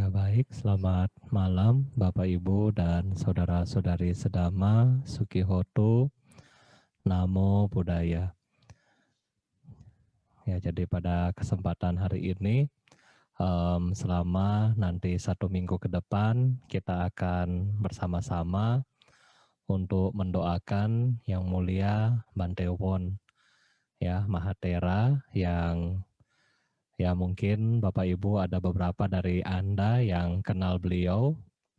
Baik, selamat malam Bapak Ibu dan saudara-saudari sedama, Sukihoto, Namo Buddhaya. Ya, jadi pada kesempatan hari ini, selama nanti 1 minggu ke depan, kita akan bersama-sama untuk mendoakan Yang Mulia Bante Won, ya Mahatera, yang ya mungkin Bapak Ibu ada beberapa dari Anda yang kenal beliau.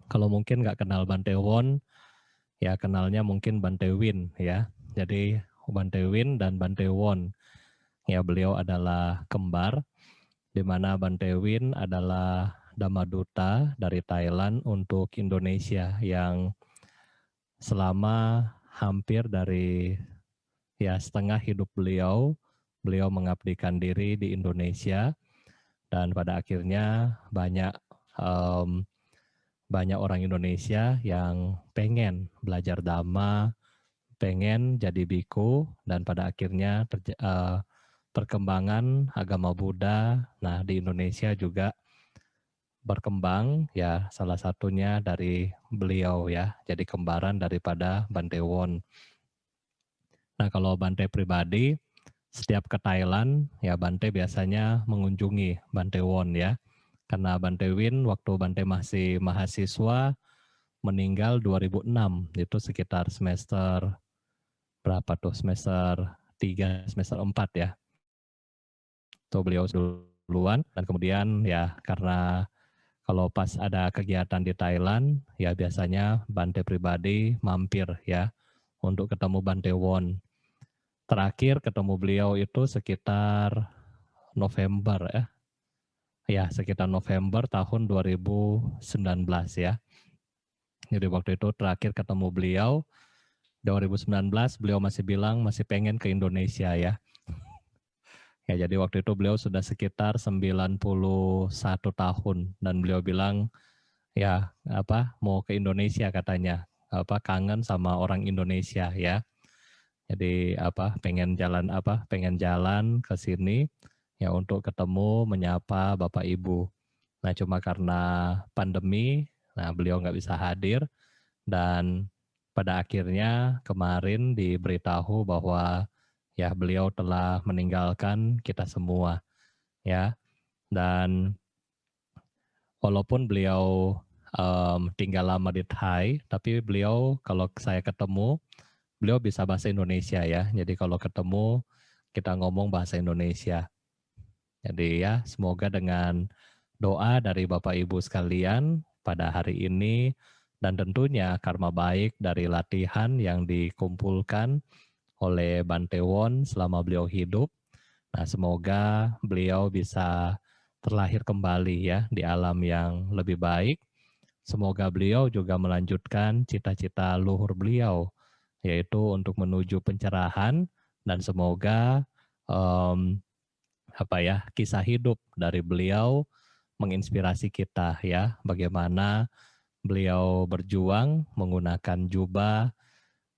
Kalau mungkin nggak kenal Bante Won, ya kenalnya mungkin Bante Win ya. Jadi Bante Win dan Bante Won, ya beliau adalah kembar, di mana Bante Win adalah Dhammaduta dari Thailand untuk Indonesia yang selama hampir dari ya setengah hidup beliau, beliau mengabdikan diri di Indonesia dan pada akhirnya banyak orang Indonesia yang pengen belajar Dhamma, pengen jadi biku, dan pada akhirnya perkembangan agama Buddha, nah di Indonesia juga berkembang, ya salah satunya dari beliau ya, jadi kembaran daripada Bante Won. Nah kalau Bante pribadi, setiap ke Thailand, ya Bante biasanya mengunjungi Bante Won ya, karena Bante Win waktu Bante masih mahasiswa, meninggal 2006, itu sekitar semester berapa tuh, semester 3, semester 4 ya. Itu beliau duluan, dan kemudian ya karena kalau pas ada kegiatan di Thailand, ya biasanya Bante pribadi mampir ya untuk ketemu Bante Won. Terakhir ketemu beliau itu sekitar November ya sekitar November tahun 2019 ya. Jadi waktu itu terakhir ketemu beliau, 2019 beliau masih bilang masih pengen ke Indonesia ya. Ya jadi waktu itu beliau sudah sekitar 91 tahun dan beliau bilang ya mau ke Indonesia katanya, kangen sama orang Indonesia ya. Jadi pengen jalan ke sini ya untuk ketemu menyapa Bapak Ibu. Nah cuma karena pandemi, nah beliau nggak bisa hadir dan pada akhirnya kemarin diberitahu bahwa ya beliau telah meninggalkan kita semua ya. Dan walaupun beliau tinggal lama di Thai, tapi beliau kalau saya ketemu, beliau bisa bahasa Indonesia ya. Jadi kalau ketemu kita ngomong bahasa Indonesia. Jadi ya semoga dengan doa dari Bapak Ibu sekalian pada hari ini dan tentunya karma baik dari latihan yang dikumpulkan oleh Bante Won selama beliau hidup. Nah, semoga beliau bisa terlahir kembali ya di alam yang lebih baik. Semoga beliau juga melanjutkan cita-cita luhur beliau, yaitu untuk menuju pencerahan, dan semoga kisah hidup dari beliau menginspirasi kita ya, bagaimana beliau berjuang menggunakan jubah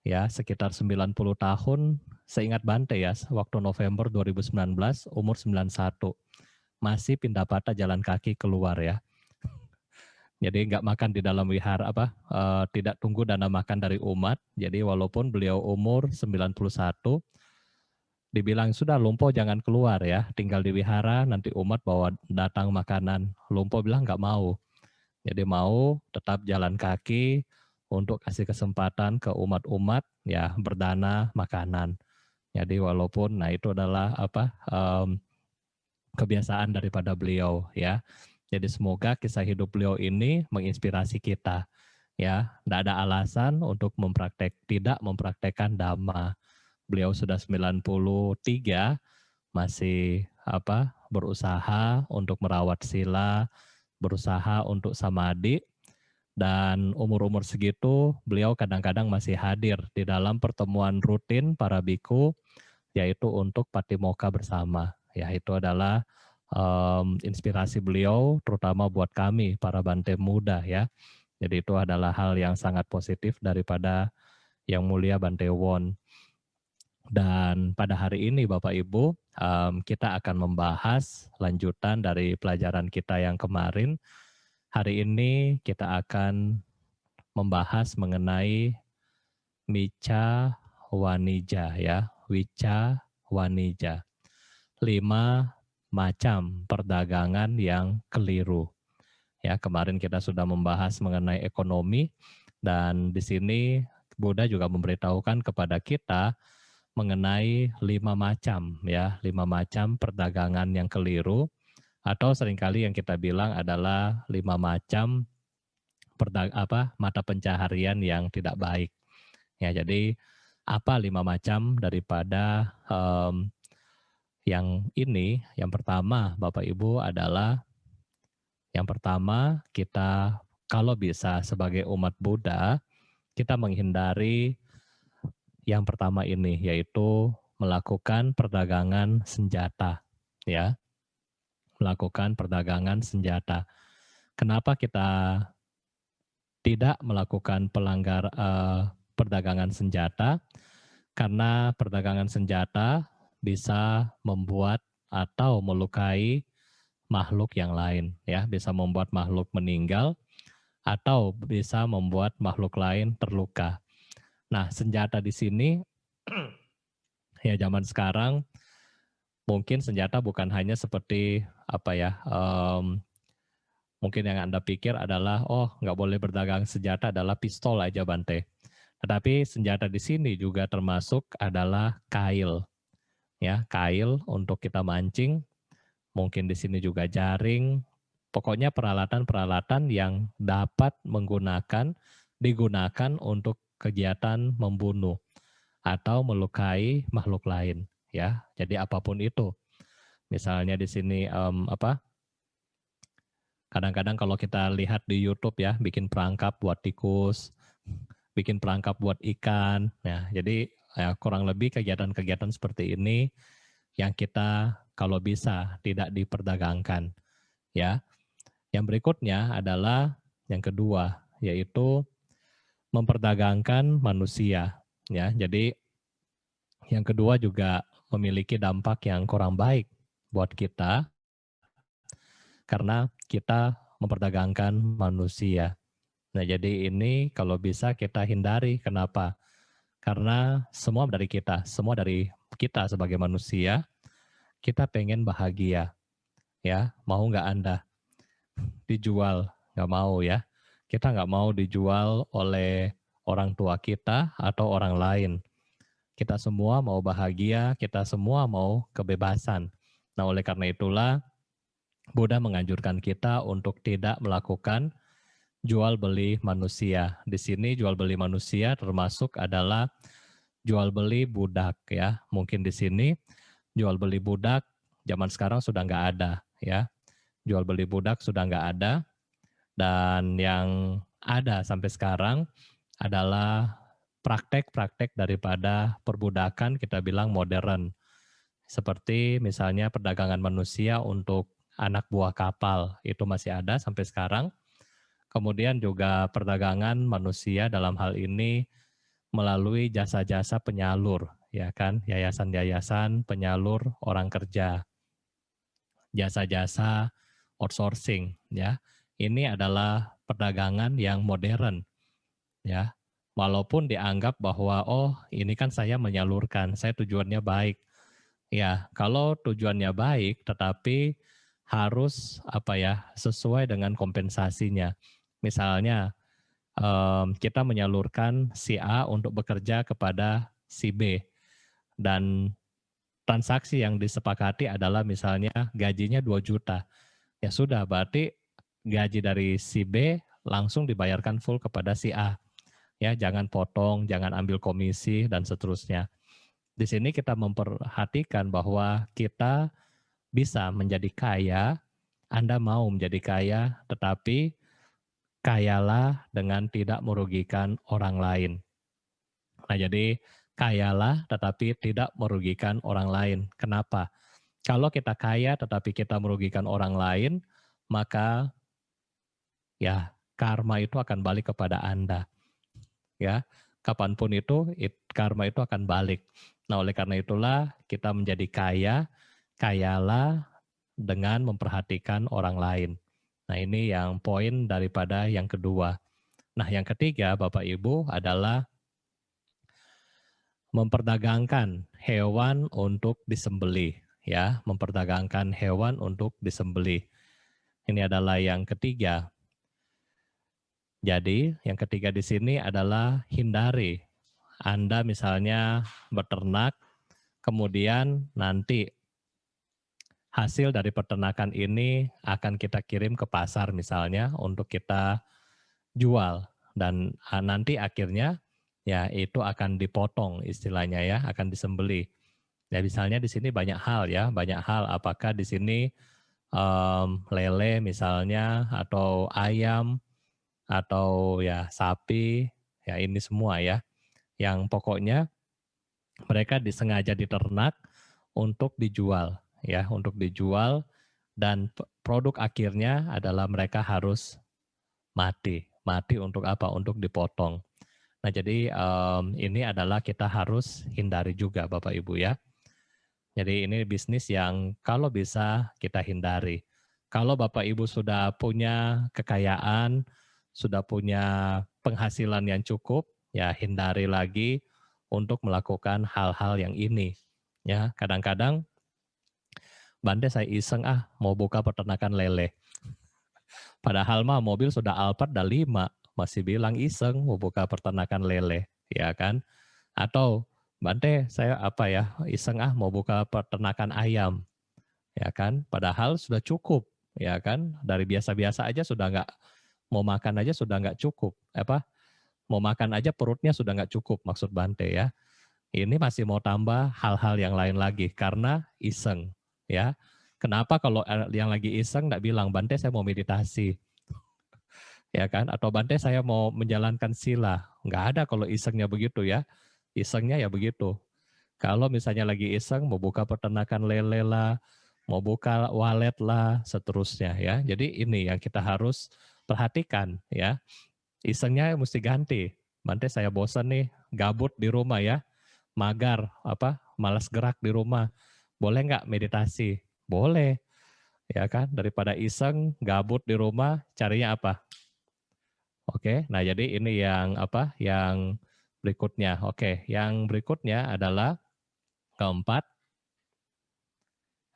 ya sekitar 90 tahun. Seingat Bante ya, waktu November 2019 umur 91 masih pindah patah jalan kaki keluar ya. Jadi nggak makan di dalam wihara tidak tunggu dana makan dari umat. Jadi walaupun beliau umur 91, dibilang sudah Lumpo jangan keluar ya, tinggal di wihara nanti umat bawa datang makanan. Lumpo bilang nggak mau. Jadi mau tetap jalan kaki untuk kasih kesempatan ke umat-umat ya berdana makanan. Jadi walaupun itu adalah kebiasaan daripada beliau ya. Jadi semoga kisah hidup beliau ini menginspirasi kita ya. Tidak ada alasan untuk tidak mempraktekkan Dhamma. Beliau sudah 93 masih berusaha untuk merawat sila, berusaha untuk samadhi, dan umur-umur segitu beliau kadang-kadang masih hadir di dalam pertemuan rutin para biku, yaitu untuk patimokkha bersama. Ya itu adalah inspirasi beliau terutama buat kami para Bante muda ya. Jadi itu adalah hal yang sangat positif daripada Yang Mulia Bante Won. Dan pada hari ini Bapak Ibu, kita akan membahas lanjutan dari pelajaran kita yang kemarin, Hari ini kita akan membahas mengenai Mica Wanija ya, Wica Wanija. 5 macam perdagangan yang keliru. Ya, kemarin kita sudah membahas mengenai ekonomi dan di sini Buddha juga memberitahukan kepada kita mengenai 5 macam ya, 5 macam perdagangan yang keliru atau seringkali yang kita bilang adalah 5 macam mata pencaharian yang tidak baik. Ya, jadi apa 5 macam daripada yang ini? Yang pertama, Bapak Ibu adalah yang pertama kita kalau bisa sebagai umat Buddha, kita menghindari yang pertama ini yaitu melakukan perdagangan senjata ya, melakukan perdagangan senjata. Kenapa kita tidak melakukan perdagangan senjata? Karena perdagangan senjata bisa membuat atau melukai makhluk yang lain ya, bisa membuat makhluk meninggal atau bisa membuat makhluk lain terluka. Nah, senjata di sini ya zaman sekarang mungkin senjata bukan hanya seperti apa ya, mungkin yang Anda pikir adalah oh nggak boleh berdagang senjata adalah pistol aja Bante. Tetapi senjata di sini juga termasuk adalah kail ya, kail untuk kita mancing, mungkin di sini juga jaring, pokoknya peralatan-peralatan yang dapat digunakan untuk kegiatan membunuh atau melukai makhluk lain ya. Jadi apapun itu. Misalnya di sini kadang-kadang kalau kita lihat di YouTube ya, bikin perangkap buat tikus, bikin perangkap buat ikan. Ya, jadi ya kurang lebih kegiatan-kegiatan seperti ini yang kita kalau bisa tidak diperdagangkan ya. Yang berikutnya adalah yang kedua, yaitu memperdagangkan manusia. Ya, jadi yang kedua juga memiliki dampak yang kurang baik buat kita karena kita memperdagangkan manusia. Nah, jadi ini kalau bisa kita hindari. Kenapa? Karena semua dari kita sebagai manusia, kita pengen bahagia. Ya, mau nggak Anda dijual? Nggak mau ya. Kita nggak mau dijual oleh orang tua kita atau orang lain. Kita semua mau bahagia, kita semua mau kebebasan. Nah, oleh karena itulah Buddha menganjurkan kita untuk tidak melakukan jual beli manusia. Di sini jual beli manusia termasuk adalah jual beli budak ya. Mungkin di sini jual beli budak zaman sekarang sudah nggak ada ya. Jual beli budak sudah nggak ada dan yang ada sampai sekarang adalah praktek-praktek daripada perbudakan kita bilang modern. Seperti misalnya perdagangan manusia untuk anak buah kapal, itu masih ada sampai sekarang. Kemudian juga perdagangan manusia dalam hal ini melalui jasa-jasa penyalur, ya kan, yayasan-yayasan penyalur orang kerja, jasa-jasa outsourcing, ya. Ini adalah perdagangan yang modern, ya. Walaupun dianggap bahwa oh ini kan saya menyalurkan, saya tujuannya baik. Ya, kalau tujuannya baik, tetapi harus apa ya sesuai dengan kompensasinya. Misalnya kita menyalurkan si A untuk bekerja kepada si B dan transaksi yang disepakati adalah misalnya gajinya 2 juta. Ya sudah, berarti gaji dari si B langsung dibayarkan full kepada si A. Ya, jangan potong, jangan ambil komisi dan seterusnya. Di sini kita memperhatikan bahwa kita bisa menjadi kaya, Anda mau menjadi kaya, tetapi kayalah dengan tidak merugikan orang lain. Nah, jadi kayalah tetapi tidak merugikan orang lain. Kenapa? Kalau kita kaya tetapi kita merugikan orang lain, maka ya karma itu akan balik kepada Anda. Ya, kapanpun itu karma itu akan balik. Nah, oleh karena itulah kita menjadi kaya, kayalah dengan memperhatikan orang lain. Nah, ini yang poin daripada yang kedua. Nah, yang ketiga Bapak Ibu adalah memperdagangkan hewan untuk disembelih, ya, memperdagangkan hewan untuk disembelih. Ini adalah yang ketiga. Jadi, yang ketiga di sini adalah hindari Anda misalnya beternak, kemudian nanti hasil dari peternakan ini akan kita kirim ke pasar misalnya untuk kita jual dan nanti akhirnya ya itu akan dipotong istilahnya ya, akan disembelih. Ya misalnya di sini banyak hal ya, banyak hal apakah di sini lele misalnya atau ayam atau ya sapi, ya ini semua ya. Yang pokoknya mereka disengaja diternak untuk dijual ya, untuk dijual dan produk akhirnya adalah mereka harus mati. Mati untuk apa? Untuk dipotong. Nah, jadi ini adalah kita harus hindari juga Bapak Ibu ya. Jadi ini bisnis yang kalau bisa kita hindari. Kalau Bapak Ibu sudah punya kekayaan, sudah punya penghasilan yang cukup, ya hindari lagi untuk melakukan hal-hal yang ini. Ya, kadang-kadang Bante saya iseng mau buka peternakan lele. Padahal mah mobil sudah Alphard udah 5, masih bilang iseng mau buka peternakan lele, ya kan? Atau Bante saya iseng mau buka peternakan ayam, ya kan? Padahal sudah cukup, ya kan? Dari biasa-biasa aja sudah nggak, mau makan aja sudah nggak cukup, mau makan aja perutnya sudah nggak cukup maksud Bante ya. Ini masih mau tambah hal-hal yang lain lagi karena iseng, ya. Kenapa kalau yang lagi iseng nggak bilang Bante saya mau meditasi, ya kan? Atau Bante saya mau menjalankan sila. Nggak ada kalau isengnya begitu ya. Isengnya ya begitu. Kalau misalnya lagi iseng mau buka peternakan lele lah, mau buka walet lah, seterusnya ya. Jadi ini yang kita harus perhatikan ya. Isengnya mesti ganti. Bante saya bosan nih, gabut di rumah ya, magar, malas gerak di rumah. Boleh nggak meditasi? Boleh, ya kan? Daripada iseng, gabut di rumah, carinya apa? Oke, nah jadi ini yang yang berikutnya. Oke, yang berikutnya adalah keempat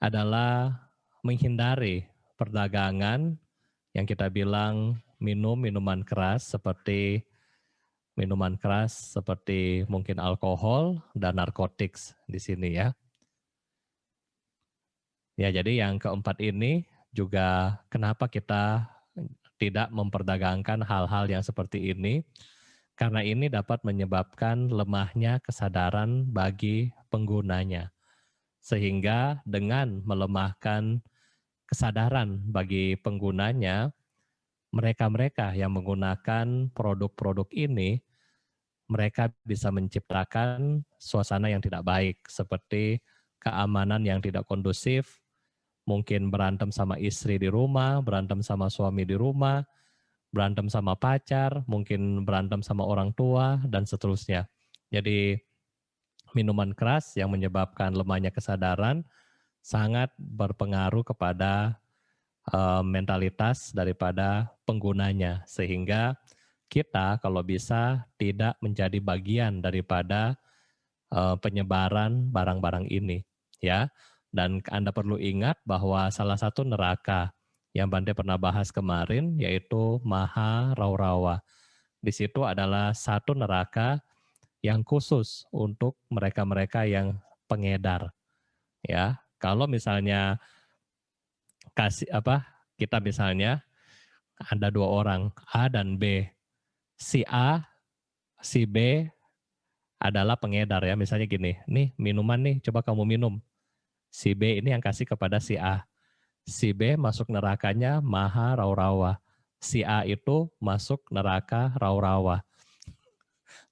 adalah menghindari perdagangan yang kita bilang minuman keras seperti mungkin alkohol dan narkotik di sini ya. Ya, jadi yang keempat ini juga kenapa kita tidak memperdagangkan hal-hal yang seperti ini, karena ini dapat menyebabkan lemahnya kesadaran bagi penggunanya. Sehingga dengan melemahkan kesadaran bagi penggunanya, mereka-mereka yang menggunakan produk-produk ini, mereka bisa menciptakan suasana yang tidak baik, seperti keamanan yang tidak kondusif, mungkin berantem sama istri di rumah, berantem sama suami di rumah, berantem sama pacar, mungkin berantem sama orang tua, dan seterusnya. Jadi minuman keras yang menyebabkan lemahnya kesadaran sangat berpengaruh kepada mentalitas daripada penggunanya. Sehingga kita kalau bisa tidak menjadi bagian daripada penyebaran barang-barang ini. Ya, dan Anda perlu ingat bahwa salah satu neraka yang Bante pernah bahas kemarin yaitu Maha Raurawa. Di situ adalah satu neraka yang khusus untuk mereka-mereka yang pengedar. Ya, kalau misalnya kita misalnya ada 2 orang, A dan B. Si A, si B adalah pengedar ya, misalnya gini, nih minuman nih, coba kamu minum. Si B ini yang kasih kepada si A. Si B masuk nerakanya Maha Raurawa. Si A itu masuk neraka Raurawa.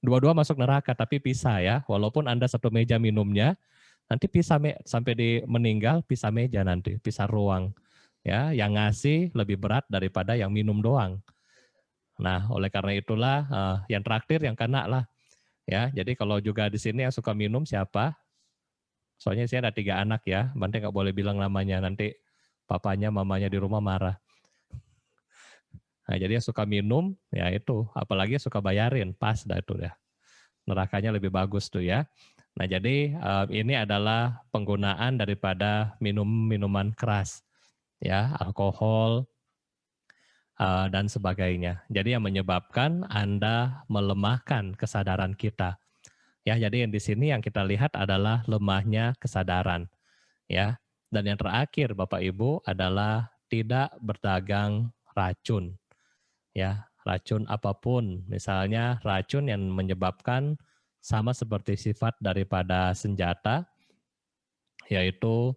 Dua-dua masuk neraka tapi pisah ya. Walaupun Anda satu meja minumnya, nanti pisah sampai di meninggal pisah meja nanti, pisah ruang. Ya, yang ngasih lebih berat daripada yang minum doang. Nah, oleh karena itulah yang traktir yang kena lah. Ya, jadi kalau juga di sini yang suka minum siapa? Soalnya saya ada 3 anak ya, Bante nggak boleh bilang namanya, nanti papanya, mamanya di rumah marah. Nah, jadi yang suka minum, ya itu, apalagi suka bayarin, pas dah itu ya. Nerakanya lebih bagus tuh ya. Nah, jadi ini adalah penggunaan daripada minuman keras, ya, alkohol dan sebagainya. Jadi yang menyebabkan Anda melemahkan kesadaran kita. Ya, jadi yang di sini yang kita lihat adalah lemahnya kesadaran, ya. Dan yang terakhir Bapak Ibu adalah tidak berdagang racun. Ya, racun apapun, misalnya racun yang menyebabkan sama seperti sifat daripada senjata, yaitu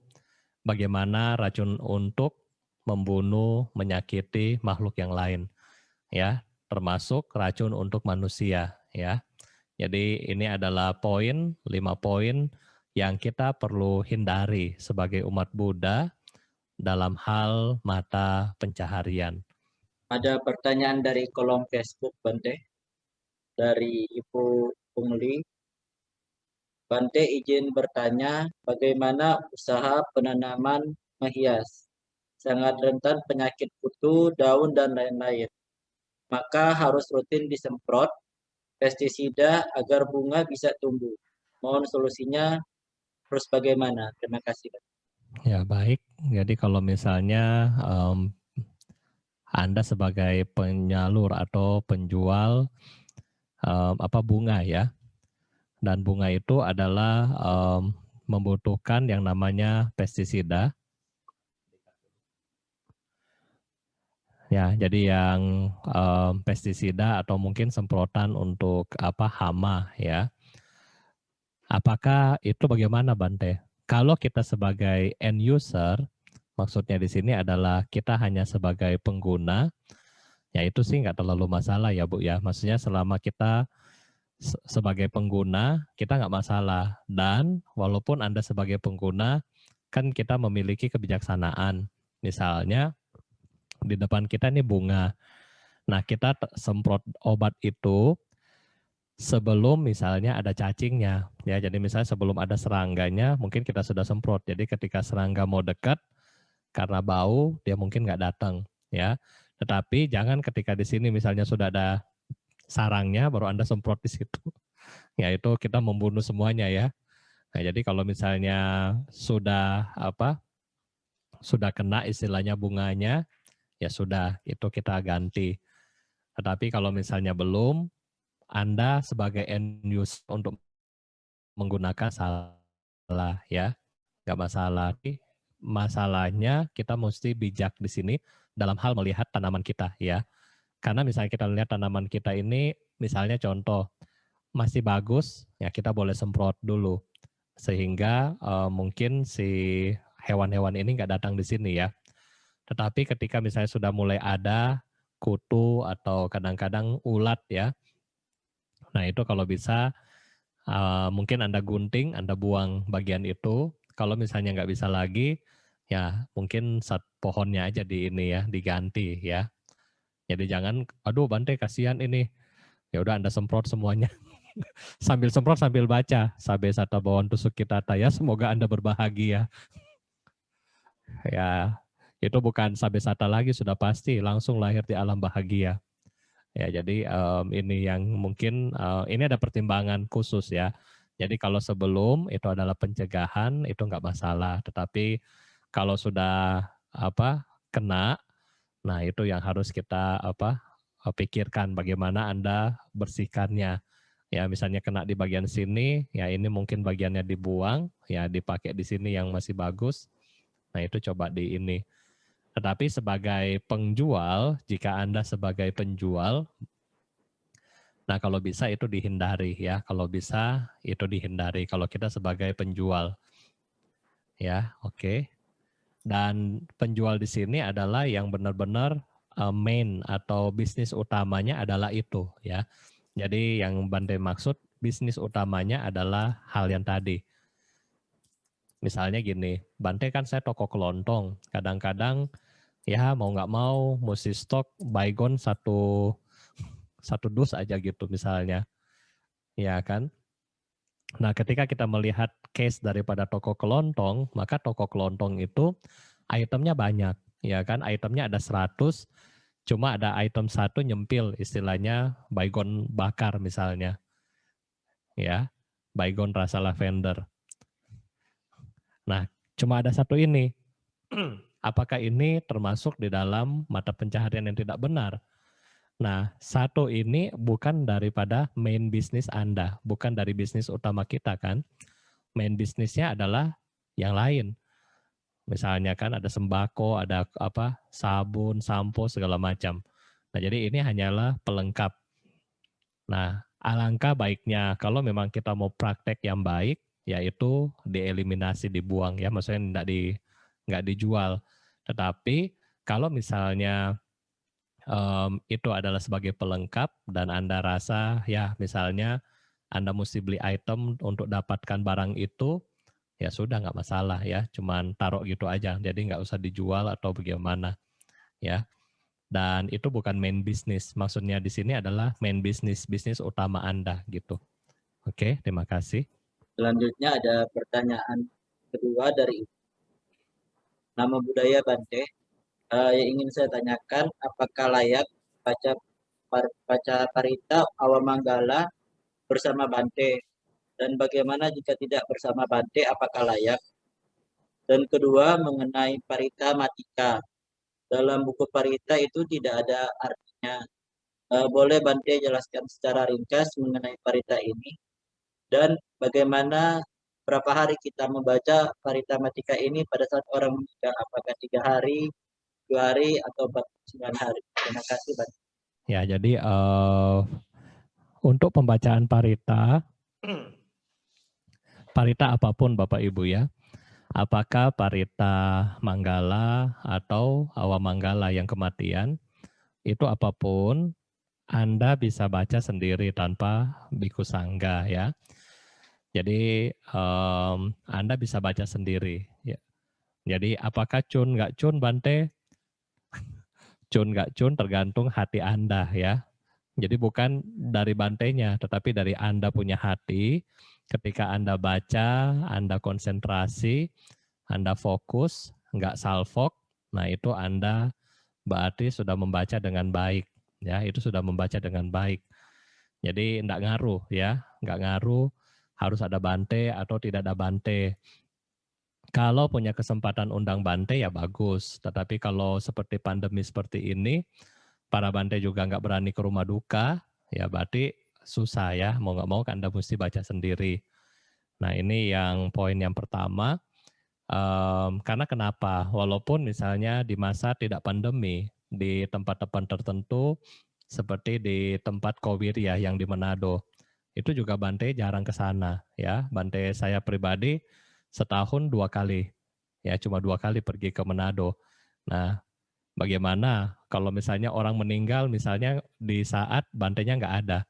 bagaimana racun untuk membunuh, menyakiti makhluk yang lain, ya, termasuk racun untuk manusia, ya. Jadi ini adalah 5 poin yang kita perlu hindari sebagai umat Buddha dalam hal mata pencaharian. Ada pertanyaan dari kolom Facebook, Bante, dari Ibu Pungli. Bante izin bertanya, bagaimana usaha penanaman menghias? Sangat rentan penyakit kutu, daun, dan lain-lain. Maka harus rutin disemprot pestisida agar bunga bisa tumbuh. Mohon solusinya terus bagaimana? Terima kasih. Ya baik, jadi kalau misalnya Anda sebagai penyalur atau penjual bunga ya, dan bunga itu adalah membutuhkan yang namanya pestisida. Ya, jadi yang pestisida atau mungkin semprotan untuk hama ya. Apakah itu bagaimana Bante? Kalau kita sebagai end user, maksudnya di sini adalah kita hanya sebagai pengguna, ya itu sih nggak terlalu masalah ya Bu ya. Maksudnya selama kita sebagai pengguna, kita nggak masalah. Dan walaupun Anda sebagai pengguna, kan kita memiliki kebijaksanaan. Misalnya di depan kita nih bunga. Nah kita semprot obat itu sebelum misalnya ada cacingnya. Ya, jadi misalnya sebelum ada serangganya, mungkin kita sudah semprot. Jadi ketika serangga mau dekat, karena bau, dia mungkin nggak datang. Ya, tetapi jangan ketika di sini misalnya sudah ada sarangnya, baru Anda semprot di situ. Ya, itu kita membunuh semuanya ya. Nah, jadi kalau misalnya sudah kena istilahnya bunganya, ya sudah, itu kita ganti. Tetapi kalau misalnya belum, Anda sebagai end user untuk menggunakan salah ya, nggak masalah. Masalahnya kita mesti bijak di sini dalam hal melihat tanaman kita ya. Karena misalnya kita lihat tanaman kita ini, misalnya contoh masih bagus, ya kita boleh semprot dulu sehingga mungkin si hewan-hewan ini nggak datang di sini ya. Tetapi ketika misalnya sudah mulai ada kutu atau kadang-kadang ulat ya, nah itu kalau bisa mungkin Anda gunting, Anda buang bagian itu. Kalau misalnya nggak bisa lagi, ya mungkin pohonnya aja di ini ya, diganti ya. Jadi jangan, aduh Bante kasihan ini. Ya udah Anda semprot semuanya. Sambil semprot sambil baca. Sabe sata bawon tusuk kita taya, semoga Anda berbahagia. Ya, itu bukan sabe sata lagi sudah pasti, langsung lahir di alam bahagia. Ya, jadi ini yang mungkin ini ada pertimbangan khusus ya. Jadi kalau sebelum itu adalah pencegahan itu nggak masalah. Tetapi kalau sudah kena, nah itu yang harus kita pikirkan bagaimana Anda bersihkannya. Ya misalnya kena di bagian sini, ya ini mungkin bagiannya dibuang, ya dipakai di sini yang masih bagus. Nah itu coba di ini. Tetapi sebagai penjual, jika Anda sebagai penjual, nah kalau bisa itu dihindari ya. Kalau bisa itu dihindari kalau kita sebagai penjual. Ya, oke. Dan penjual di sini adalah yang benar-benar main atau bisnis utamanya adalah itu ya. Jadi yang Bante maksud bisnis utamanya adalah hal yang tadi. Misalnya gini, Bante kan saya toko kelontong. Kadang-kadang ya mau nggak mau mesti stok baygon satu dus aja gitu misalnya. Ya kan? Nah, ketika kita melihat case daripada toko kelontong, maka toko kelontong itu itemnya banyak, ya kan? Itemnya ada 100, Cuma ada item satu nyempil, istilahnya baygon bakar misalnya, ya, baygon rasa lavender. Nah, cuma ada satu ini. Apakah ini termasuk di dalam mata pencaharian yang tidak benar? Nah, satu ini bukan daripada main bisnis Anda, bukan dari bisnis utama kita kan. Main bisnisnya adalah yang lain. Misalnya kan ada sembako, ada apa, sabun, sampo segala macam. Nah, jadi ini hanyalah pelengkap. Nah, alangkah baiknya kalau memang kita mau praktek yang baik, yaitu dieliminasi, dibuang ya, maksudnya nggak dijual. Tetapi kalau misalnya itu adalah sebagai pelengkap dan Anda rasa ya misalnya Anda mesti beli item untuk dapatkan barang itu, ya sudah nggak masalah ya, cuman taruh gitu aja, jadi nggak usah dijual atau bagaimana ya. Dan itu bukan main bisnis, maksudnya di sini adalah main bisnis, bisnis utama Anda gitu. Oke, terima kasih. Selanjutnya ada pertanyaan kedua dari Nama Budaya Bante. Yang ingin saya tanyakan, apakah layak baca baca Parita Awamanggala bersama Bante? Dan bagaimana jika tidak bersama Bante, apakah layak? Dan kedua, mengenai Parita Matika. Dalam buku Parita itu tidak ada artinya. Boleh Bante jelaskan secara ringkas mengenai Parita ini? Dan bagaimana berapa hari kita membaca Parita Matika ini pada saat orang meninggal? Apakah 3 hari, 2 hari, atau 9 hari? Terima kasih, Bante. Ya, jadi untuk pembacaan Parita, Parita apapun Bapak Ibu ya, apakah Parita Manggala atau Awamanggala yang kematian, itu apapun Anda bisa baca sendiri tanpa biku sangga ya. Jadi Anda bisa baca sendiri. Ya. Jadi apakah cun nggak cun Bante? Cun nggak cun tergantung hati Anda ya. Jadi bukan dari bantainya, tetapi dari Anda punya hati. Ketika Anda baca, Anda konsentrasi, Anda fokus, nggak salfok, nah itu Anda berarti sudah membaca dengan baik. Ya, itu sudah membaca dengan baik. Jadi enggak ngaruh ya, enggak ngaruh harus ada bante atau tidak ada bante. Kalau punya kesempatan undang bante ya bagus, tetapi kalau seperti pandemi seperti ini, para bante juga enggak berani ke rumah duka, ya berarti susah ya, mau nggak mau kan Anda mesti baca sendiri. Nah ini yang poin yang pertama, karena kenapa? Walaupun misalnya di masa tidak pandemi, di tempat-tempat tertentu, seperti di tempat Kowirya yang di Manado, itu juga Bante jarang ke sana ya. Bante saya pribadi setahun 2 kali, ya cuma 2 kali pergi ke Manado. Nah, bagaimana kalau misalnya orang meninggal misalnya di saat Bantenya nggak ada,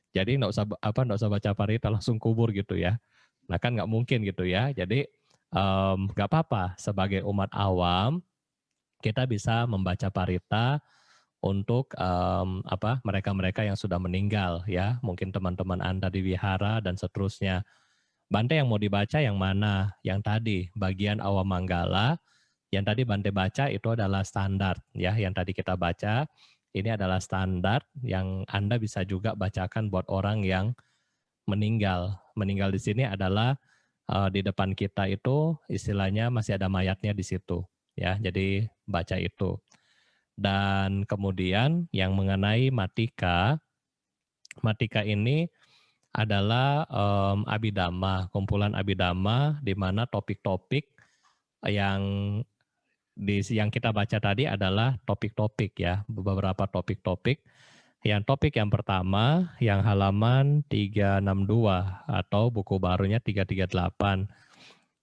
jadi nggak usah baca parita langsung kubur gitu ya. Nah kan nggak mungkin gitu ya. Jadi nggak apa-apa sebagai umat awam kita bisa membaca parita untuk mereka-mereka yang sudah meninggal ya, mungkin teman-teman Anda di wihara dan seterusnya. Bante yang mau dibaca yang mana? Yang tadi bagian Awamanggala, yang tadi Bante baca itu adalah standar ya, yang tadi kita baca ini adalah standar yang Anda bisa juga bacakan buat orang yang meninggal. Meninggal di sini adalah di depan kita itu istilahnya masih ada mayatnya di situ ya. Jadi baca itu. Dan kemudian yang mengenai Matika, Matika ini adalah abidama, kumpulan abidama di mana topik-topik yang yang kita baca tadi adalah topik-topik ya, beberapa topik-topik. Yang topik yang pertama yang halaman 362 atau buku barunya 338.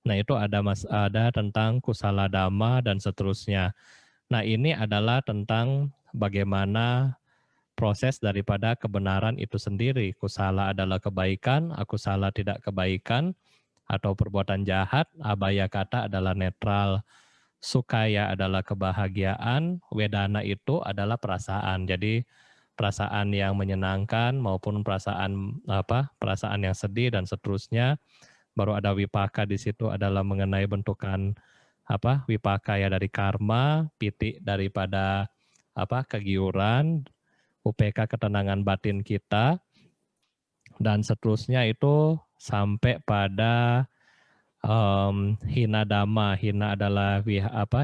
Nah, itu ada tentang kusala dhamma dan seterusnya. Nah, ini adalah tentang bagaimana proses daripada kebenaran itu sendiri. Kusala adalah kebaikan, akusala tidak kebaikan, atau perbuatan jahat, abaya kata adalah netral, sukaya adalah kebahagiaan, wedana itu adalah perasaan. Jadi perasaan yang menyenangkan maupun perasaan yang sedih dan seterusnya. Baru ada wipaka di situ adalah mengenai bentukan wipaka ya dari karma, piti daripada kegiuran, UPK ketenangan batin kita, dan seterusnya itu sampai pada hina dhamma. Hina adalah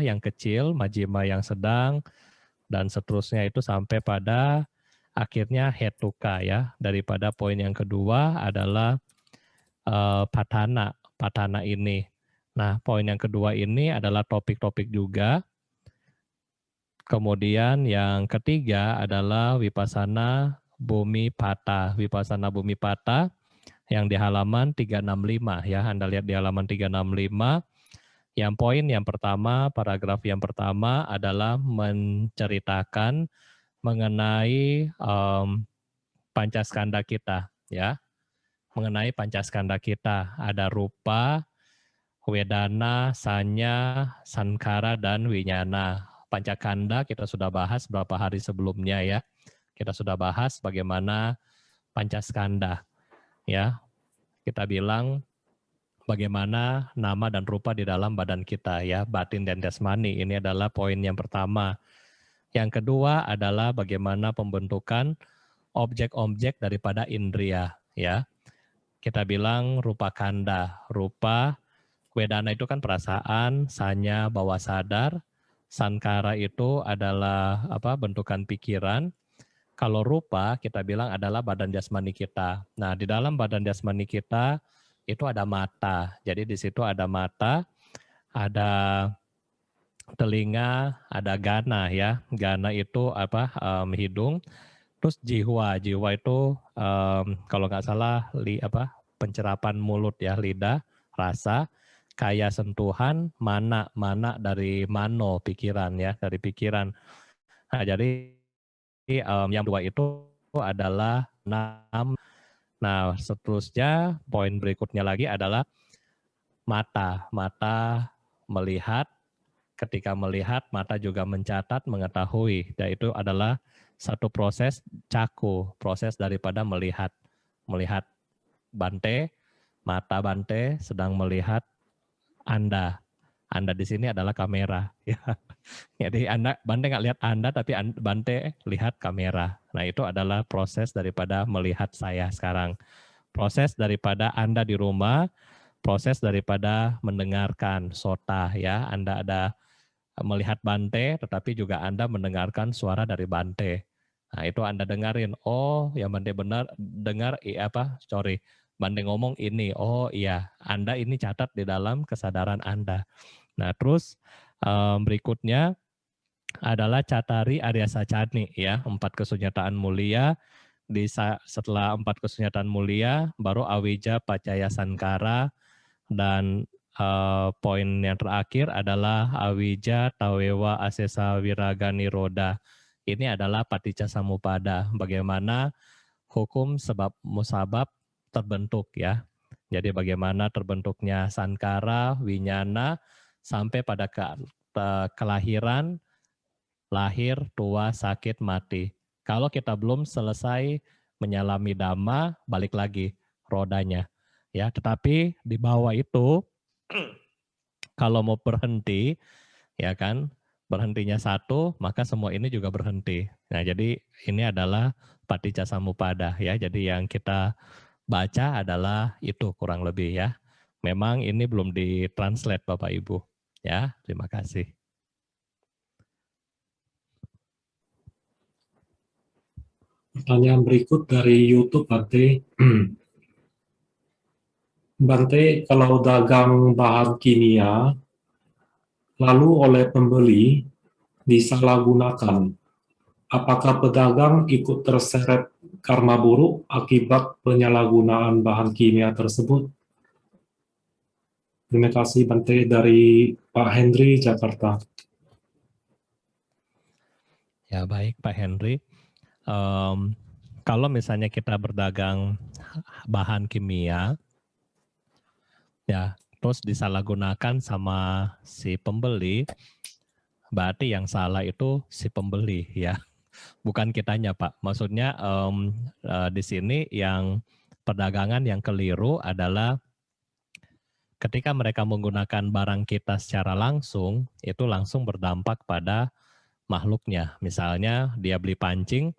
yang kecil, majima yang sedang, dan seterusnya itu sampai pada akhirnya hetuka ya. Daripada poin yang kedua adalah patana. Patana ini. Nah, poin yang kedua ini adalah topik-topik juga. Kemudian yang ketiga adalah Vipassana Bumi Pata. Vipassana Bumi Pata yang di halaman 365 ya. Anda lihat di halaman 365. Yang poin yang pertama, paragraf yang pertama adalah menceritakan mengenai pancaskanda kita ya. Mengenai pancaskanda kita, ada rupa, wedana, sanya, sankara, dan winyana. Pancakanda kita sudah bahas beberapa hari sebelumnya ya. Kita sudah bahas bagaimana pancaskanda ya. Kita bilang bagaimana nama dan rupa di dalam badan kita ya, batin dan jasmani. Ini adalah poin yang pertama. Yang kedua adalah bagaimana pembentukan objek-objek daripada indria ya. Kita bilang rupa kanda, rupa wedana itu kan perasaan, sanya bawah sadar, sankara itu adalah bentukan pikiran. Kalau rupa kita bilang adalah badan jasmani kita. Nah, di dalam badan jasmani kita itu ada mata. Jadi di situ ada mata, ada telinga, ada gana ya. Gana itu hidung. Terus jiwa itu kalau nggak salah pencerapan mulut ya, lidah, rasa, kaya sentuhan, mana dari mano, pikiran ya, dari pikiran. Nah, jadi yang dua itu adalah 6. Nah, seterusnya poin berikutnya lagi adalah mata. Mata melihat, ketika melihat mata juga mencatat, mengetahui. Dan itu adalah satu proses caku, proses daripada melihat. Melihat Bante, mata Bante sedang melihat Anda. Anda di sini adalah kamera. Ya. Jadi Bante nggak lihat Anda, tapi Bante lihat kamera. Nah, itu adalah proses daripada melihat saya sekarang. Proses daripada Anda di rumah, proses daripada mendengarkan sota ya. Anda ada melihat Bante, tetapi juga Anda mendengarkan suara dari Bante. Nah, itu Anda dengarin. Oh, yang Bante benar dengar Bante ngomong ini. Oh iya, Anda ini catat di dalam kesadaran Anda. Nah, terus berikutnya adalah Catari Arya Sacani ya, 4 kesunyataan mulia. Setelah 4 kesunyataan mulia, baru Awija Pacaya Sankara, dan poin yang terakhir adalah Awija Tawewa Asesa Wiraga Niroda. Ini adalah Paticca Samuppada, bagaimana hukum sebab musabab terbentuk ya. Jadi bagaimana terbentuknya sankara, winyana, sampai pada kelahiran, lahir, tua, sakit, mati. Kalau kita belum selesai menyalami dhamma, balik lagi rodanya. Ya, tetapi di bawah itu kalau mau berhenti, ya kan, berhentinya satu, maka semua ini juga berhenti. Nah, jadi ini adalah Paticca Samuppada ya. Jadi yang kita baca adalah itu kurang lebih ya. Memang ini belum ditranslate Bapak Ibu. Ya, terima kasih. Pertanyaan berikut dari YouTube, Bante. Bante, kalau dagang bahan kimia, lalu oleh pembeli disalahgunakan, apakah pedagang ikut terseret karma buruk akibat penyalahgunaan bahan kimia tersebut? Terima kasih, Bante. Dari Pak Henry, Jakarta. Ya, baik Pak Henry. Kalau misalnya kita berdagang bahan kimia, ya, terus disalahgunakan sama si pembeli, berarti yang salah itu si pembeli, ya, bukan kitanya, Pak. Maksudnya di sini yang perdagangan yang keliru adalah ketika mereka menggunakan barang kita secara langsung, itu langsung berdampak pada makhluknya. Misalnya dia beli pancing,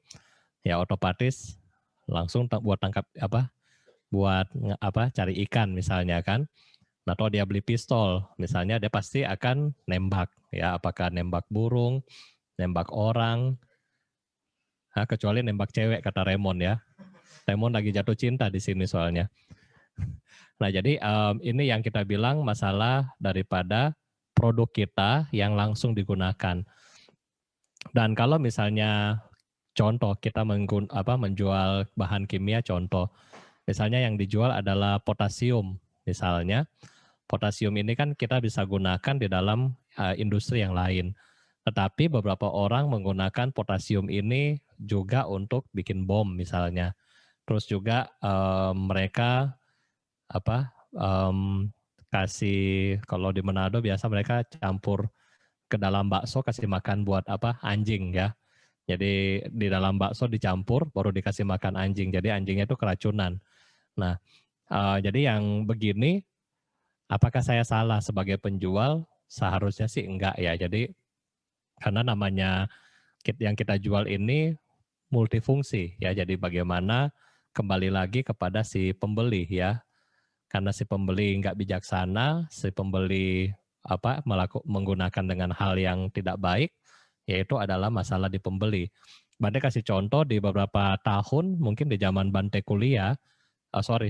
ya otomatis langsung buat tangkap cari ikan misalnya kan. Atau dia beli pistol, misalnya dia pasti akan nembak, ya apakah nembak burung, nembak orang, kecuali nembak cewek kata Raymond ya. Raymond lagi jatuh cinta di sini soalnya. Nah jadi ini yang kita bilang masalah daripada produk kita yang langsung digunakan. Dan kalau misalnya contoh kita menjual bahan kimia, contoh misalnya yang dijual adalah potasium misalnya. Potasium ini kan kita bisa gunakan di dalam industri yang lain. Tetapi beberapa orang menggunakan potasium ini juga untuk bikin bom misalnya. Terus juga mereka kasih, kalau di Manado biasa mereka campur ke dalam bakso, kasih makan buat anjing ya. Jadi di dalam bakso dicampur baru dikasih makan anjing. Jadi anjingnya itu keracunan. Nah, jadi yang begini, apakah saya salah sebagai penjual? Seharusnya sih enggak ya. Jadi karena namanya kit yang kita jual ini multifungsi ya. Jadi bagaimana kembali lagi kepada si pembeli ya. Karena si pembeli nggak bijaksana, si pembeli menggunakan dengan hal yang tidak baik, yaitu adalah masalah di pembeli. Bante kasih contoh di beberapa tahun, mungkin di zaman Bante kuliah,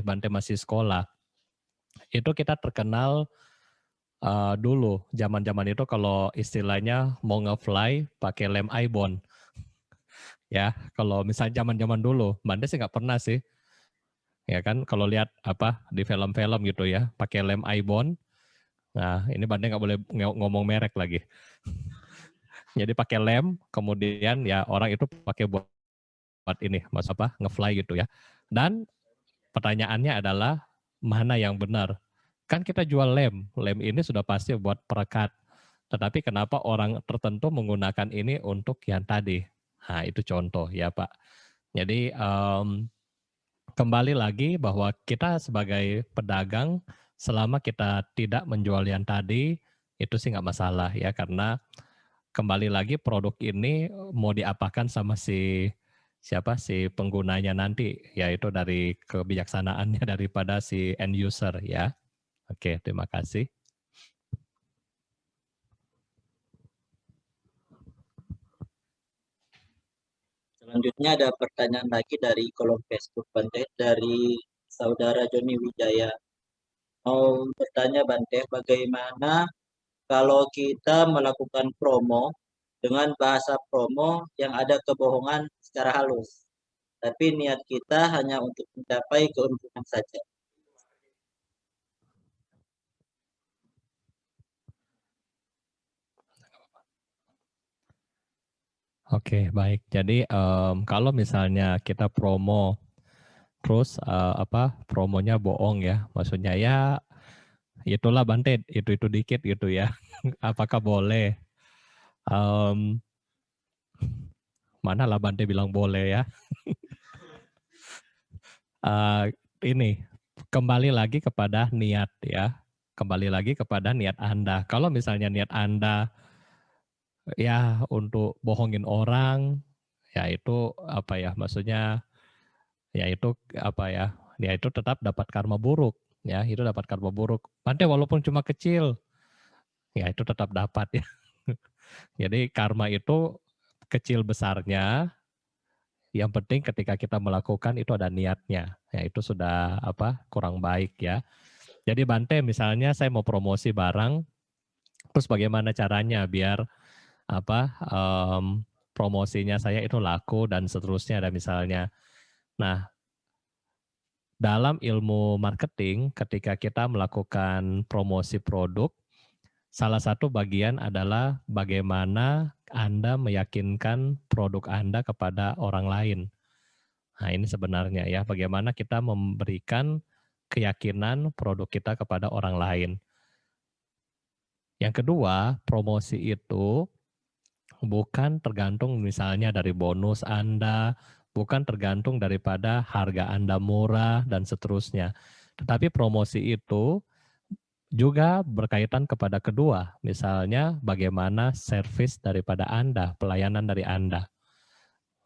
Bante masih sekolah, itu kita terkenal dulu, zaman-zaman itu kalau istilahnya mau nge-fly pakai lem ibon. Ya, kalau misalnya zaman-zaman dulu, Bante sih nggak pernah sih. Ya kan, kalau lihat di film-film gitu ya, pakai lem ibon. Nah, ini Bante nggak boleh ngomong merek lagi. Jadi pakai lem, kemudian ya orang itu pakai buat ini, nge-fly gitu ya. Dan pertanyaannya adalah mana yang benar? Kan kita jual lem, lem ini sudah pasti buat perekat. Tetapi kenapa orang tertentu menggunakan ini untuk yang tadi? Nah, itu contoh ya Pak. Jadi kembali lagi bahwa kita sebagai pedagang, selama kita tidak menjual yang tadi, itu sih nggak masalah ya, karena kembali lagi produk ini mau diapakan sama si penggunanya nanti, yaitu dari kebijaksanaannya daripada si end user ya. Oke, terima kasih. Selanjutnya ada pertanyaan lagi dari kolom Facebook Bante, dari saudara Joni Wijaya. Mau bertanya Bante, bagaimana kalau kita melakukan promo dengan bahasa promo yang ada kebohongan secara halus, tapi niat kita hanya untuk mencapai keuntungan saja? Oke, baik. Jadi kalau misalnya kita promo, terus promonya bohong ya, maksudnya ya itulah Bante, itu dikit gitu ya. Apakah boleh? Mana lah Bante bilang boleh ya. Ini kembali lagi kepada niat ya. Kembali lagi kepada niat Anda. Kalau misalnya niat Anda ya untuk bohongin orang, ya itu maksudnya ya itu ya itu tetap dapat karma buruk ya, itu dapat karma buruk. Bante walaupun cuma kecil, ya itu tetap dapat ya. Jadi karma itu kecil besarnya, yang penting ketika kita melakukan itu ada niatnya, ya itu sudah kurang baik ya. Jadi Bante misalnya saya mau promosi barang, terus bagaimana caranya biar promosinya saya itu laku dan seterusnya ada misalnya. Nah, dalam ilmu marketing ketika kita melakukan promosi produk, salah satu bagian adalah bagaimana Anda meyakinkan produk Anda kepada orang lain. Nah, ini sebenarnya ya, bagaimana kita memberikan keyakinan produk kita kepada orang lain. Yang kedua, promosi itu bukan tergantung misalnya dari bonus Anda, bukan tergantung daripada harga Anda murah dan seterusnya. Tetapi promosi itu Juga berkaitan kepada kedua, misalnya bagaimana servis daripada Anda, pelayanan dari Anda.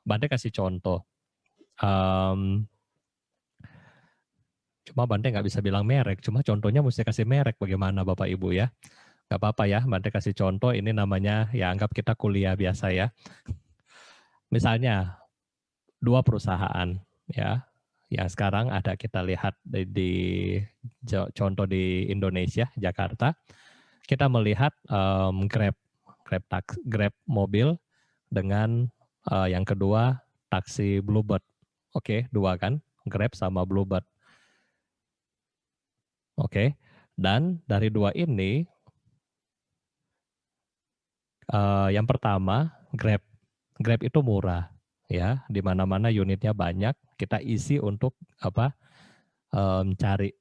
Bante kasih contoh, cuma Bante nggak bisa bilang merek, cuma contohnya mesti kasih merek bagaimana Bapak Ibu ya. Nggak apa-apa ya, Bante kasih contoh, ini namanya ya anggap kita kuliah biasa ya. Misalnya, 2 perusahaan ya, yang sekarang ada kita lihat di contoh di Indonesia, Jakarta, kita melihat Grab mobil dengan yang kedua taksi Bluebird. Oke, 2 kan, Grab sama Bluebird. Oke, dan dari 2 ini, yang pertama Grab. Grab itu murah ya, di mana-mana unitnya banyak, kita isi untuk cari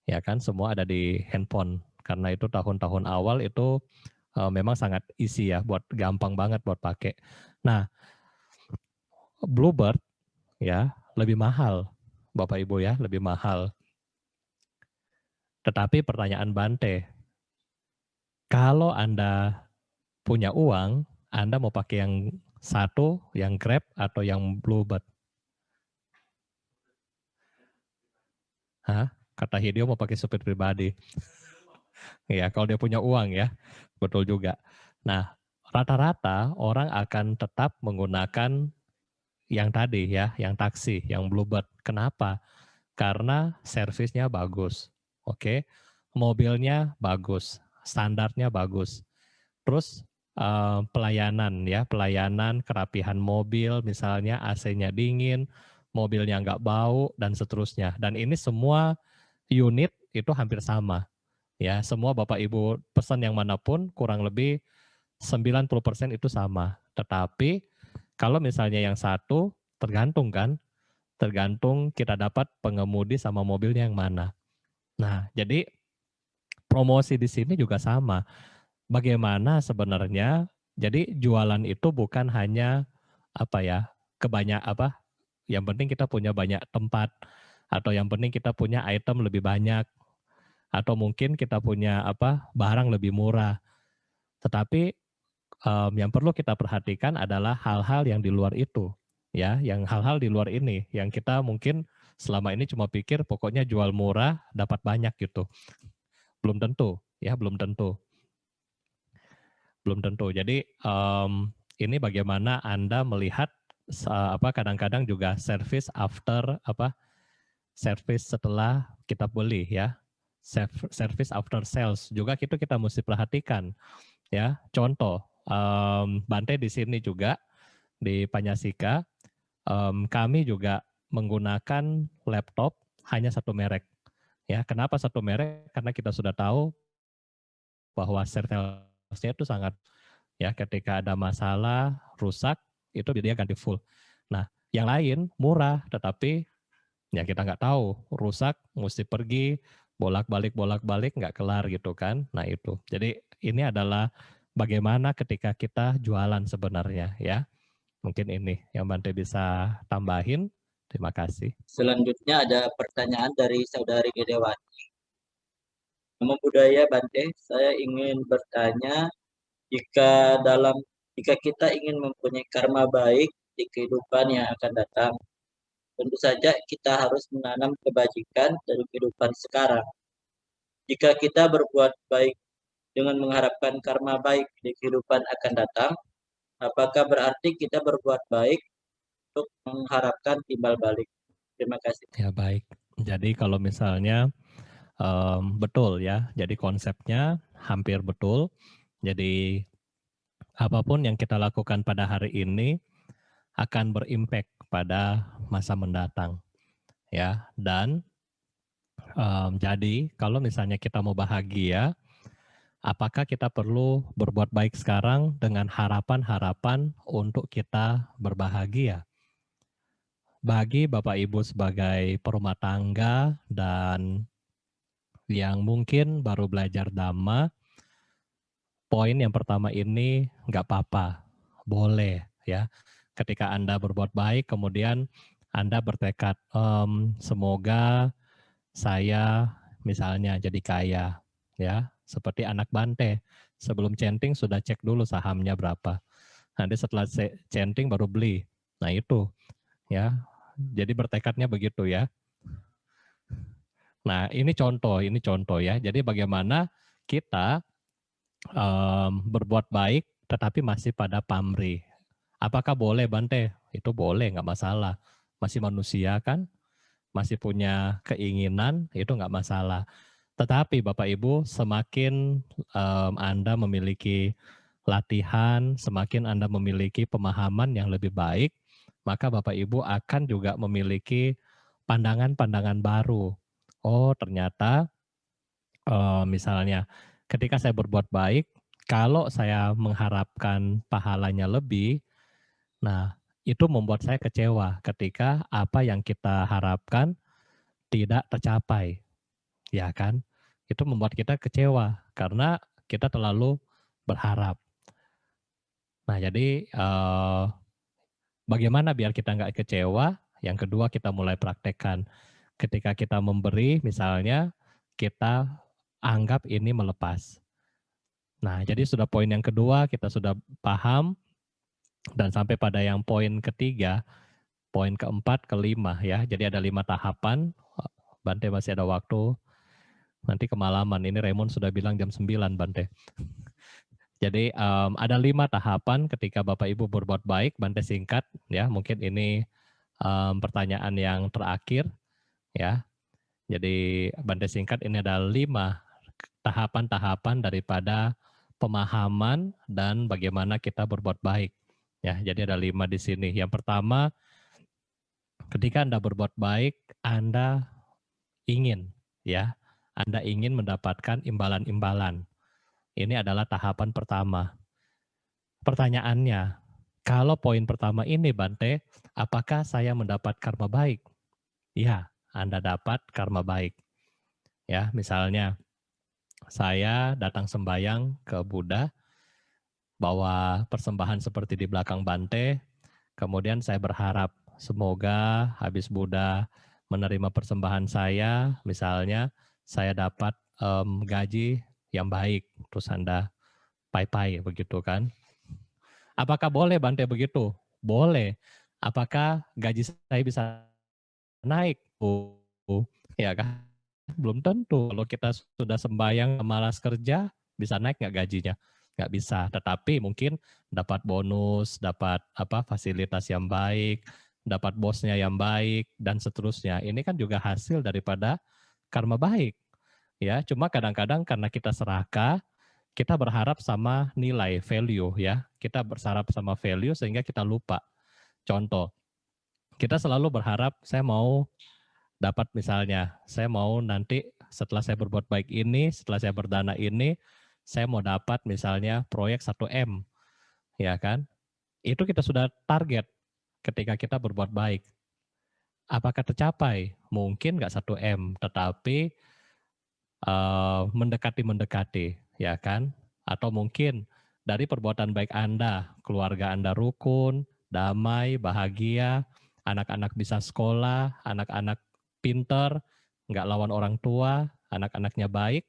ya kan, semua ada di handphone. Karena itu tahun-tahun awal itu memang sangat easy ya, buat gampang banget buat pakai. Nah, Bluebird ya lebih mahal, Bapak Ibu ya, lebih mahal. Tetapi pertanyaan Bante, kalau Anda punya uang, Anda mau pakai yang satu, yang Grab atau yang Bluebird? Hah? Kata Hideo mau pakai supir pribadi. Ya, kalau dia punya uang ya, betul juga. Nah, rata-rata orang akan tetap menggunakan yang tadi ya, yang taksi, yang Bluebird. Kenapa? Karena servisnya bagus, oke, mobilnya bagus, standarnya bagus. Terus pelayanan ya, pelayanan kerapihan mobil, misalnya AC-nya dingin, mobilnya nggak bau dan seterusnya. Dan ini semua unit itu hampir sama. Ya, semua Bapak Ibu pesan yang manapun kurang lebih 90% itu sama. Tetapi kalau misalnya yang satu tergantung kan, tergantung kita dapat pengemudi sama mobilnya yang mana. Nah, jadi promosi di sini juga sama. Bagaimana sebenarnya? Jadi jualan itu bukan hanya apa ya, yang penting kita punya banyak tempat atau yang penting kita punya item lebih banyak atau mungkin kita punya barang lebih murah. Tetapi yang perlu kita perhatikan adalah hal-hal yang di luar itu, ya, yang hal-hal di luar ini, yang kita mungkin selama ini cuma pikir pokoknya jual murah dapat banyak gitu. Belum tentu, ya, belum tentu. Belum tentu. Jadi ini bagaimana Anda melihat kadang-kadang juga service service setelah kita beli ya. Service after sales juga kita mesti perhatikan ya. Contoh, Bante di sini juga di Panyasika, kami juga menggunakan laptop hanya satu merek. Ya, kenapa satu merek? Karena kita sudah tahu bahwa service-nya itu sangat ya, ketika ada masalah rusak itu dia ganti full. Nah, yang lain murah tetapi ya kita nggak tahu, rusak mesti pergi bolak-balik nggak kelar gitu kan. Nah, itu. Jadi ini adalah bagaimana ketika kita jualan sebenarnya ya. Mungkin ini yang Bante bisa tambahin. Terima kasih. Selanjutnya ada pertanyaan dari Saudari Gedewati. Nama budaya Bante, saya ingin bertanya, jika kita ingin mempunyai karma baik di kehidupan yang akan datang, tentu saja kita harus menanam kebajikan dari kehidupan sekarang. Jika kita berbuat baik dengan mengharapkan karma baik di kehidupan akan datang, apakah berarti kita berbuat baik untuk mengharapkan timbal balik? Terima kasih. Ya, baik. Jadi kalau misalnya betul ya, jadi konsepnya hampir betul. Jadi apapun yang kita lakukan pada hari ini akan berimpact pada masa mendatang. Ya, dan jadi kalau misalnya kita mau bahagia, apakah kita perlu berbuat baik sekarang dengan harapan-harapan untuk kita berbahagia? Bagi Bapak Ibu sebagai perumah tangga dan yang mungkin baru belajar Dhamma, poin yang pertama ini nggak apa-apa, boleh ya. Ketika Anda berbuat baik, kemudian Anda bertekad, semoga saya misalnya jadi kaya, ya, seperti anak Bante. Sebelum centing sudah cek dulu sahamnya berapa. Nanti setelah centing baru beli. Nah itu, ya. Jadi bertekadnya begitu ya. Nah ini contoh ya. Jadi bagaimana kita berbuat baik tetapi masih pada pamrih. Apakah boleh Bante? Itu boleh, nggak masalah. Masih manusia kan, masih punya keinginan, itu nggak masalah. Tetapi Bapak Ibu, semakin Anda memiliki latihan, semakin Anda memiliki pemahaman yang lebih baik, maka Bapak Ibu akan juga memiliki pandangan-pandangan baru. Oh ternyata misalnya ketika saya berbuat baik, kalau saya mengharapkan pahalanya lebih, nah itu membuat saya kecewa ketika apa yang kita harapkan tidak tercapai, ya kan? Itu membuat kita kecewa karena kita terlalu berharap. Nah jadi bagaimana biar kita nggak kecewa? Yang kedua kita mulai praktekkan. Ketika kita memberi misalnya, kita anggap ini melepas. Nah, jadi sudah poin yang kedua kita sudah paham dan sampai pada yang poin ketiga, poin keempat, kelima ya. Jadi ada 5 tahapan. Bante masih ada waktu. Nanti kemalaman. Ini Raymond sudah bilang jam 9 Bante. Jadi ada 5 tahapan ketika Bapak Ibu berbuat baik. Bante singkat ya. Mungkin ini pertanyaan yang terakhir ya. Jadi Bante singkat ini ada 5 tahapan-tahapan daripada pemahaman dan bagaimana kita berbuat baik. Ya, jadi ada 5 di sini. Yang pertama, ketika Anda berbuat baik, Anda ingin Anda ingin mendapatkan imbalan-imbalan. Ini adalah tahapan pertama. Pertanyaannya, kalau poin pertama ini Bante, apakah saya mendapat karma baik? Ya, Anda dapat karma baik. Ya, misalnya saya datang sembahyang ke Buddha, bawa persembahan seperti di belakang Bante, kemudian saya berharap semoga habis Buddha menerima persembahan saya, misalnya saya dapat gaji yang baik, terus Anda pai-pai begitu kan. Apakah boleh Bante begitu? Boleh. Apakah gaji saya bisa naik? Ya kan? Belum tentu. Kalau kita sudah sembahyang malas kerja, bisa naik nggak gajinya? Nggak bisa. Tetapi mungkin dapat bonus, dapat fasilitas yang baik, dapat bosnya yang baik, dan seterusnya. Ini kan juga hasil daripada karma baik. Ya, cuma kadang-kadang karena kita serakah, kita berharap sama nilai value ya. Kita berharap sama value sehingga kita lupa. Contoh, kita selalu berharap saya mau dapat misalnya, saya mau nanti setelah saya berbuat baik ini, setelah saya berdana ini, saya mau dapat misalnya proyek 1M, ya kan? Itu kita sudah target ketika kita berbuat baik. Apakah tercapai? Mungkin nggak 1M, tetapi mendekati, ya kan? Atau mungkin dari perbuatan baik Anda, keluarga Anda rukun, damai, bahagia, anak-anak bisa sekolah, anak-anak pinter, nggak lawan orang tua, anak-anaknya baik.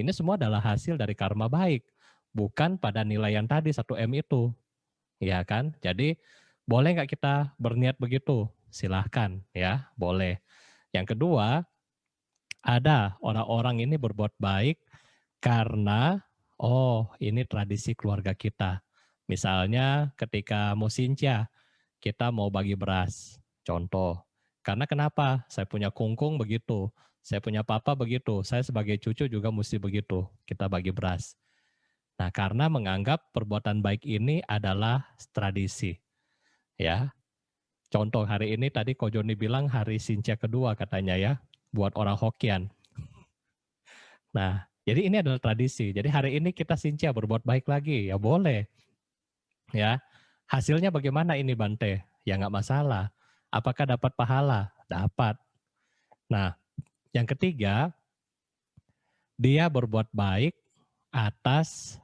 Ini semua adalah hasil dari karma baik, bukan pada nilai yang tadi 1M itu, ya kan? Jadi boleh nggak kita berniat begitu? Silahkan, ya, boleh. Yang kedua, ada orang-orang ini berbuat baik karena, oh ini tradisi keluarga kita. Misalnya ketika Musinca, kita mau bagi beras, contoh. Karena kenapa? Saya punya kungkung begitu, saya punya papa begitu, saya sebagai cucu juga mesti begitu, kita bagi beras. Nah karena menganggap perbuatan baik ini adalah tradisi. Ya, contoh hari ini tadi Ko Joni bilang hari Sinca kedua katanya ya, buat orang Hokkien. Nah, jadi ini adalah tradisi. Jadi hari ini kita Sinca berbuat baik lagi, ya boleh. Ya, hasilnya bagaimana ini Bante? Ya nggak masalah. Apakah dapat pahala? Dapat. Nah, yang ketiga, dia berbuat baik atas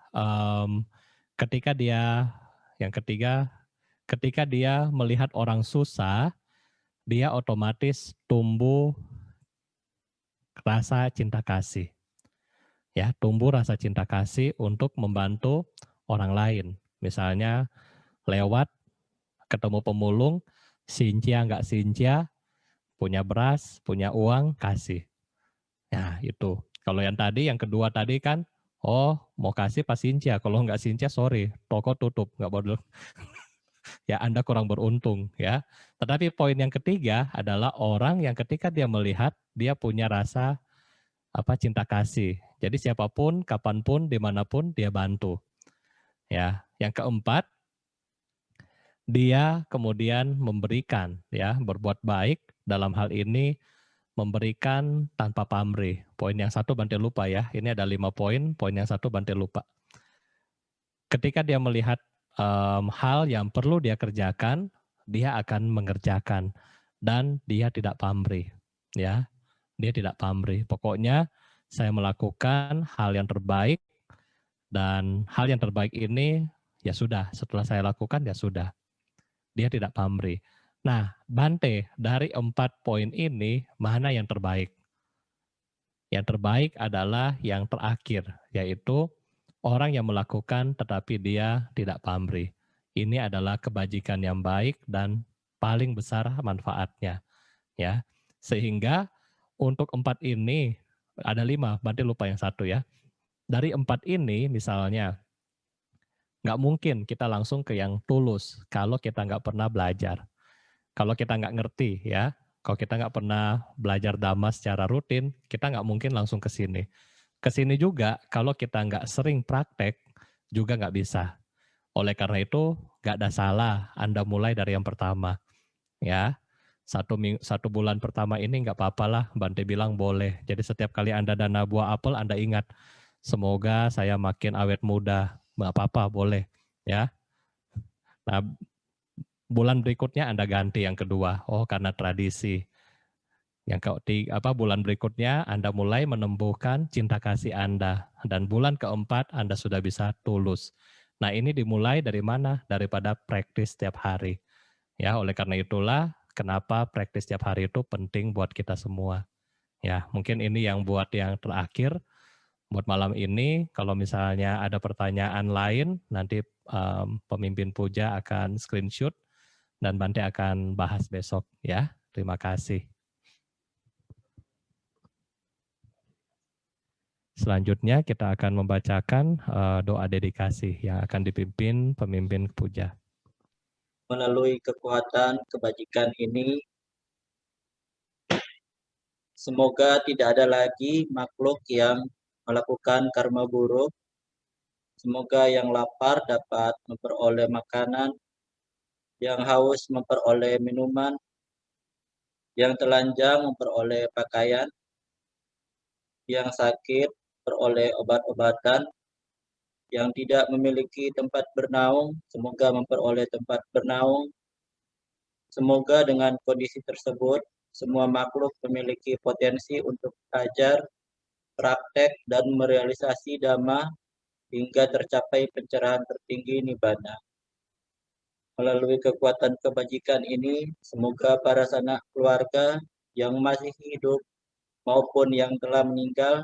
ketika dia, yang ketiga, ketika dia melihat orang susah, dia otomatis tumbuh rasa cinta kasih. Ya, tumbuh rasa cinta kasih untuk membantu orang lain. Misalnya lewat ketemu pemulung, sincia nggak sincia, punya beras, punya uang, kasih. Nah, itu. Kalau yang tadi, yang kedua tadi kan, oh mau kasih pas sincia, kalau nggak sincia sorry, toko tutup, nggak boleh. Ya Anda kurang beruntung ya. Tetapi poin yang ketiga adalah orang yang ketika dia melihat, dia punya rasa cinta kasih. Jadi siapapun, kapanpun, dimanapun dia bantu. Ya, yang keempat, dia kemudian memberikan, ya, berbuat baik dalam hal ini memberikan tanpa pamrih. Poin yang satu Bante lupa ya. Ini ada 5 poin. Poin yang satu Bante lupa. Ketika dia melihat hal yang perlu dia kerjakan, dia akan mengerjakan dan dia tidak pamrih. Ya, dia tidak pamrih. Pokoknya saya melakukan hal yang terbaik dan hal yang terbaik ini ya sudah. Setelah saya lakukan ya sudah. Dia tidak pamrih. Nah, Bante, dari 4 poin ini mana yang terbaik? Yang terbaik adalah yang terakhir, yaitu orang yang melakukan tetapi dia tidak pamrih. Ini adalah kebajikan yang baik dan paling besar manfaatnya, ya. Sehingga untuk 4 ini ada 5, berarti lupa yang satu ya. Dari 4 ini misalnya nggak mungkin kita langsung ke yang tulus kalau kita nggak pernah belajar. Kalau kita nggak ngerti ya, kalau kita nggak pernah belajar dhamma secara rutin, kita nggak mungkin langsung ke sini. Ke sini juga kalau kita nggak sering praktek juga nggak bisa. Oleh karena itu nggak ada salah Anda mulai dari yang pertama. Ya, 1 bulan pertama ini nggak apa-apa lah, Bante bilang boleh. Jadi setiap kali Anda dana buah apel, Anda ingat, semoga saya makin awet muda. Nggak apa-apa, boleh. Ya. Nah, bulan berikutnya Anda ganti yang kedua. Oh, karena tradisi. Yang bulan berikutnya Anda mulai menumbuhkan cinta kasih Anda. Dan bulan keempat Anda sudah bisa tulus. Nah, ini dimulai dari mana? Daripada praktis setiap hari. Ya, oleh karena itulah kenapa praktis setiap hari itu penting buat kita semua. Ya, mungkin ini yang buat yang terakhir buat malam ini. Kalau misalnya ada pertanyaan lain, nanti pemimpin puja akan screenshot dan Bante akan bahas besok ya. Terima kasih. Selanjutnya kita akan membacakan doa dedikasi yang akan dipimpin pemimpin puja. Melalui kekuatan kebajikan ini, semoga tidak ada lagi makhluk yang melakukan karma buruk. Semoga yang lapar dapat memperoleh makanan, yang haus memperoleh minuman, yang telanjang memperoleh pakaian, yang sakit memperoleh obat-obatan, yang tidak memiliki tempat bernaung, semoga memperoleh tempat bernaung. Semoga dengan kondisi tersebut, semua makhluk memiliki potensi untuk belajar, praktek, dan merealisasi dhamma hingga tercapai pencerahan tertinggi nibbana. Melalui kekuatan kebajikan ini, semoga para sanak keluarga yang masih hidup maupun yang telah meninggal,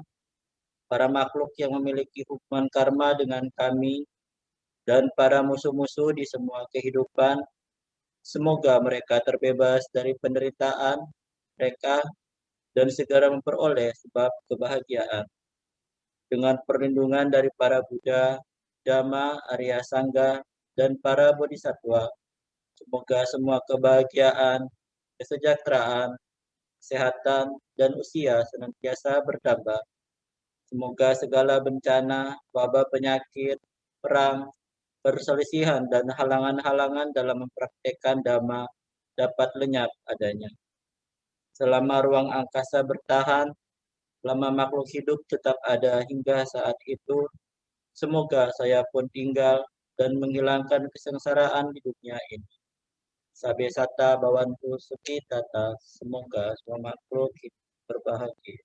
para makhluk yang memiliki hubungan karma dengan kami, dan para musuh-musuh di semua kehidupan, semoga mereka terbebas dari penderitaan mereka dan segera memperoleh sebab kebahagiaan. Dengan perlindungan dari para Buddha, Dhamma, Arya Sangga, dan para Bodhisattva, semoga semua kebahagiaan, kesejahteraan, kesehatan, dan usia senantiasa bertambah. Semoga segala bencana, wabah penyakit, perang, perselisihan, dan halangan-halangan dalam mempraktekkan Dhamma dapat lenyap adanya. Selama ruang angkasa bertahan, selama makhluk hidup tetap ada hingga saat itu, semoga saya pun tinggal dan menghilangkan kesengsaraan di dunia ini. Sabe sata bawantu suki tata, semoga semua makhluk hidup berbahagia.